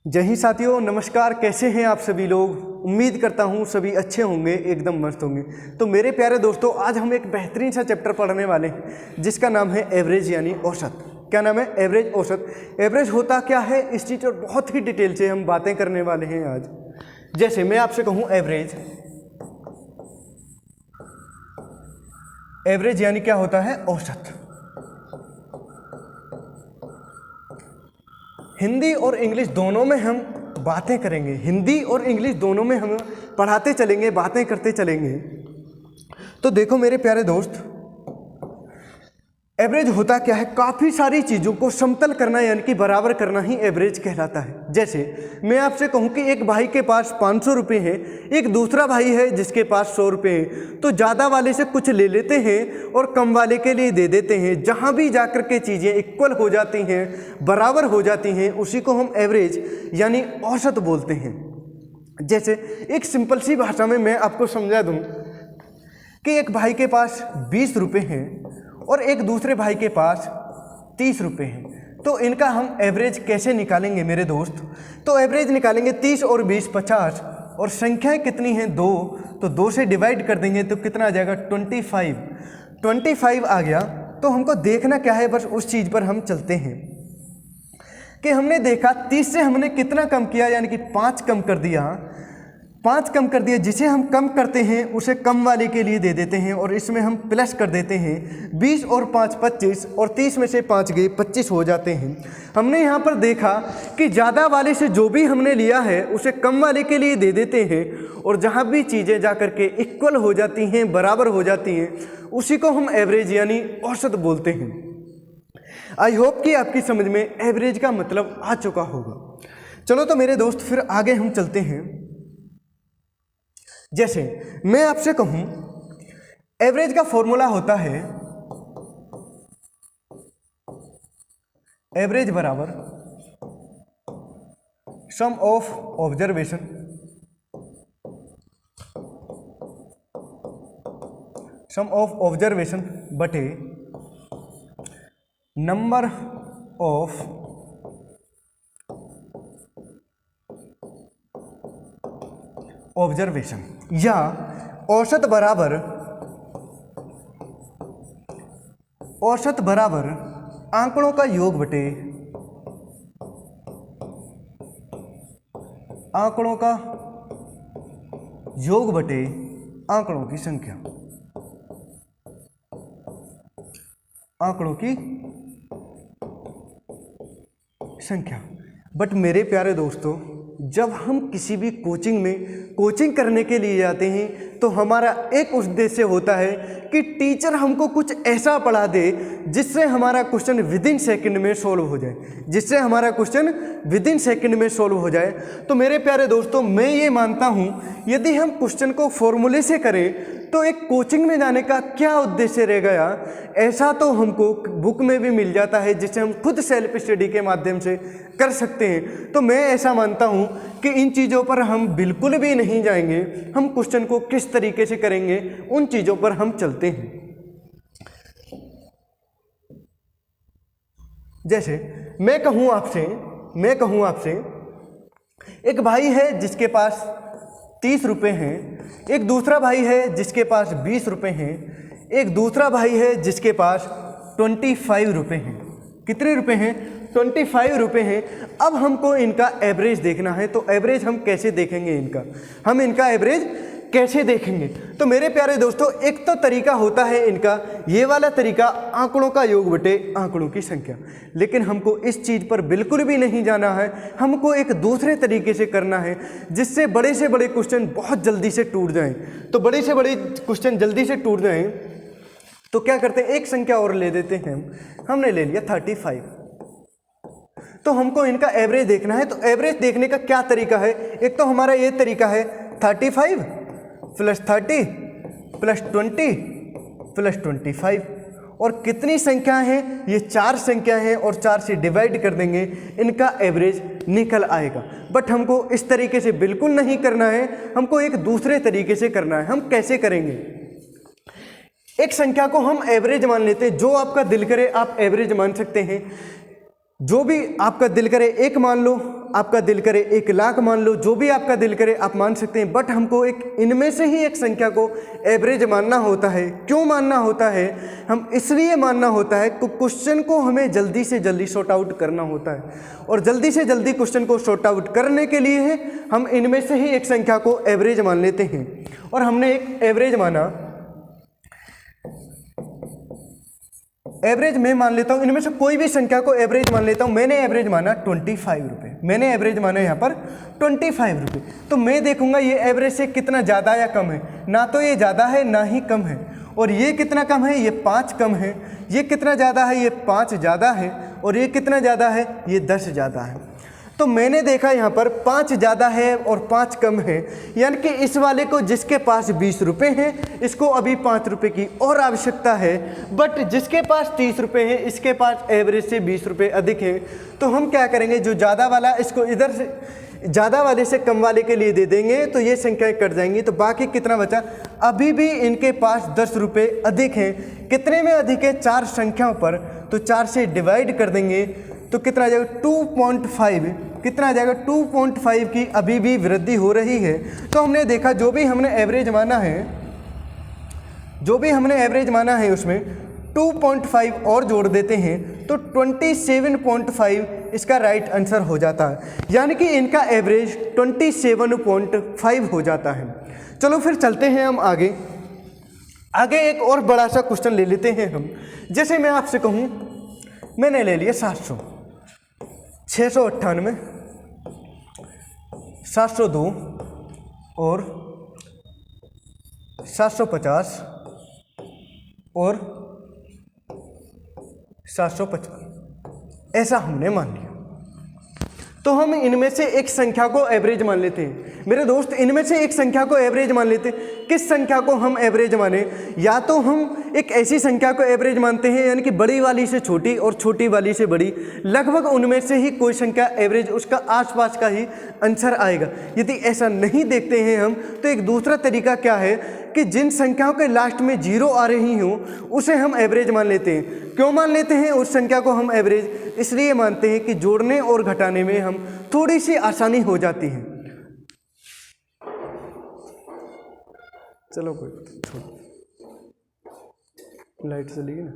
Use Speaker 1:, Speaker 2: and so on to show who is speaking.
Speaker 1: जय हिंद साथियों, नमस्कार। कैसे हैं आप सभी लोग? उम्मीद करता हूं सभी अच्छे होंगे, एकदम मस्त होंगे। तो मेरे प्यारे दोस्तों, आज हम एक बेहतरीन सा चैप्टर पढ़ने वाले हैं जिसका नाम है एवरेज यानी औसत। क्या नाम है? एवरेज, औसत। एवरेज होता क्या है, इस चीज़ पर बहुत ही डिटेल से हम बातें करने वाले हैं आज। जैसे मैं आपसे कहूँ एवरेज, एवरेज यानी क्या होता है? औसत। हिंदी और इंग्लिश दोनों में हम बातें करेंगे, हिंदी और इंग्लिश दोनों में हम पढ़ाते चलेंगे, बातें करते चलेंगे। तो देखो मेरे प्यारे दोस्त, एवरेज होता क्या है? काफ़ी सारी चीज़ों को समतल करना यानी कि बराबर करना ही एवरेज कहलाता है। जैसे मैं आपसे कहूँ कि एक भाई के पास 500 रुपये हैं, एक दूसरा भाई है जिसके पास 100 रुपये हैं, तो ज़्यादा वाले से कुछ ले लेते हैं और कम वाले के लिए दे देते हैं। जहाँ भी जाकर के चीज़ें इक्वल हो जाती हैं, बराबर हो जाती हैं, उसी को हम एवरेज यानी औसत बोलते हैं। जैसे एक सिंपल सी भाषा में मैं आपको समझा दूँ कि एक भाई के पास 20 रुपये हैं और एक दूसरे भाई के पास 30 रुपये हैं, तो इनका हम एवरेज कैसे निकालेंगे मेरे दोस्त? तो एवरेज निकालेंगे 30 और 20 50, और संख्याएं कितनी हैं? 2, तो 2 से डिवाइड कर देंगे तो कितना आ जाएगा? 25 आ गया। तो हमको देखना क्या है, बस उस चीज़ पर हम चलते हैं कि हमने देखा 30 से हमने कितना कम किया, यानी कि 5 कम कर दिया। 5 कम कर दिया, जिसे हम कम करते हैं उसे कम वाले के लिए दे देते हैं और इसमें हम प्लस कर देते हैं। 20 और 5 25, और 30 में से 5 गए 25 हो जाते हैं। हमने यहाँ पर देखा कि ज़्यादा वाले से जो भी हमने लिया है उसे कम वाले के लिए दे देते हैं, और जहाँ भी चीज़ें जा कर के इक्वल हो जाती हैं, बराबर हो जाती हैं, उसी को हम एवरेज यानी औसत बोलते हैं। आई होप कि आपकी समझ में एवरेज का मतलब आ चुका होगा। चलो तो मेरे दोस्त फिर आगे हम चलते हैं। जैसे मैं आपसे कहूं एवरेज का फॉर्मूला होता है एवरेज बराबर सम ऑफ ऑब्जर्वेशन बटे नंबर ऑफ ऑब्जर्वेशन, या औसत बराबर आंकड़ों का योग बटे आंकड़ों की संख्या। बट मेरे प्यारे दोस्तों, जब हम किसी भी कोचिंग करने के लिए जाते हैं तो हमारा एक उद्देश्य होता है कि टीचर हमको कुछ ऐसा पढ़ा दे जिससे हमारा क्वेश्चन विद इन सेकंड में सॉल्व हो जाए। तो मेरे प्यारे दोस्तों, मैं ये मानता हूँ यदि हम क्वेश्चन को फॉर्मूले से करें तो एक कोचिंग में जाने का क्या उद्देश्य रह गया? ऐसा तो हमको बुक में भी मिल जाता है जिसे हम खुद सेल्फ स्टडी के माध्यम से कर सकते हैं। तो मैं ऐसा मानता हूं कि इन चीज़ों पर हम बिल्कुल भी नहीं जाएंगे। हम क्वेश्चन को किस तरीके से करेंगे उन चीज़ों पर हम चलते हैं। जैसे मैं कहूं आपसे एक भाई है जिसके पास 30 रुपये हैं, एक दूसरा भाई है जिसके पास 20 रुपये हैं, एक दूसरा भाई है जिसके पास 25 रुपये हैं। कितने रुपये हैं? 25 रुपये हैं। अब हमको इनका एवरेज देखना है। तो एवरेज हम कैसे देखेंगे इनका एवरेज कैसे देखेंगे? तो मेरे प्यारे दोस्तों, एक तो तरीका होता है इनका ये वाला तरीका, आंकड़ों का योग बटे आंकड़ों की संख्या। लेकिन हमको इस चीज़ पर बिल्कुल भी नहीं जाना है। हमको एक दूसरे तरीके से करना है जिससे बड़े से बड़े क्वेश्चन बहुत जल्दी से टूट जाएं। तो बड़े से बड़े क्वेश्चन जल्दी से टूट जाएं तो क्या करते हैं, एक संख्या और ले देते हैं। हमने ले लिया 35। तो हमको इनका एवरेज देखना है। तो एवरेज देखने का क्या तरीका है? एक तो हमारा ये तरीका है 35 + 30 + 20 + 25, और कितनी संख्या हैं? ये 4 संख्या हैं, और 4 से डिवाइड कर देंगे, इनका एवरेज निकल आएगा। बट हमको इस तरीके से बिल्कुल नहीं करना है, हमको एक दूसरे तरीके से करना है। हम कैसे करेंगे? एक संख्या को हम एवरेज मान लेते हैं। जो आपका दिल करे आप एवरेज मान सकते हैं, जो भी आपका दिल करे। एक मान लो आपका दिल करे 1,00,000 मान लो, जो भी आपका दिल करे आप मान सकते हैं, बट हमको एक इनमें से ही एक संख्या को एवरेज मानना होता है। क्यों मानना होता है? हम इसलिए मानना होता है कि क्वेश्चन को हमें जल्दी से जल्दी सॉर्ट आउट करना होता है, और जल्दी से जल्दी क्वेश्चन को सॉर्ट आउट करने के लिए हम इनमें से ही एक संख्या को एवरेज मान लेते हैं। और हमने एक एवरेज माना, एवरेज मैं मान लेता हूँ, इनमें से कोई भी संख्या को एवरेज मान लेता हूँ। मैंने एवरेज माना 25 रुपये, मैंने एवरेज माना यहाँ पर 25 रुपये। तो मैं देखूंगा ये एवरेज से कितना ज़्यादा या कम है। ना तो ये ज़्यादा है ना ही कम है। और ये कितना कम है? ये 5 कम है। ये कितना ज़्यादा है? ये 5 ज़्यादा है। और ये कितना ज़्यादा है? ये 10 ज़्यादा है। तो मैंने देखा यहाँ पर 5 ज़्यादा है और 5 कम है, यानी कि इस वाले को, जिसके पास 20 रुपये हैं, इसको अभी 5 रुपये की और आवश्यकता है। बट जिसके पास 30 रुपये है, इसके पास एवरेज से 20 रुपये अधिक है। तो हम क्या करेंगे, जो ज़्यादा वाला इसको इधर से, ज़्यादा वाले से कम वाले के लिए दे देंगे, तो ये संख्याएँ कट जाएंगी। तो बाकी कितना बचा? अभी भी इनके पास 10 रुपये अधिक हैं। कितने में अधिक है? 4 संख्याओं पर। तो 4 से डिवाइड कर देंगे तो कितना आ जाएगा? 2.5। कितना आ जाएगा? 2.5 की अभी भी वृद्धि हो रही है। तो हमने देखा जो भी हमने एवरेज माना है, उसमें 2.5 और जोड़ देते हैं तो 27.5 इसका राइट आंसर हो जाता है। यानी कि इनका एवरेज 27.5 हो जाता है। चलो फिर चलते हैं हम आगे एक और बड़ा सा क्वेश्चन ले लेते हैं हम। जैसे मैं आपसे कहूँ, मैंने ले लिया 700, 698, 702 और 750 और 755, ऐसा हमने मान लिया। तो हम इनमें से एक संख्या को एवरेज मान लेते हैं। मेरे दोस्त, इनमें से एक संख्या को एवरेज मान लेते हैं। किस संख्या को हम एवरेज माने? या तो हम एक ऐसी संख्या को एवरेज मानते हैं, यानी कि बड़ी वाली से छोटी और छोटी वाली से बड़ी, लगभग उनमें से ही कोई संख्या एवरेज, उसका आसपास का ही आंसर आएगा। यदि ऐसा नहीं देखते हैं हम, तो एक दूसरा तरीका क्या है कि जिन संख्याओं के लास्ट में 0 आ रही हों, उसे हम एवरेज मान लेते हैं। क्यों मान लेते हैं उस संख्या को हम एवरेज? इसलिए मानते हैं कि जोड़ने और घटाने में हम थोड़ी सी आसानी हो जाती है। चलो कोई छोड़, लाइट चली गई ना।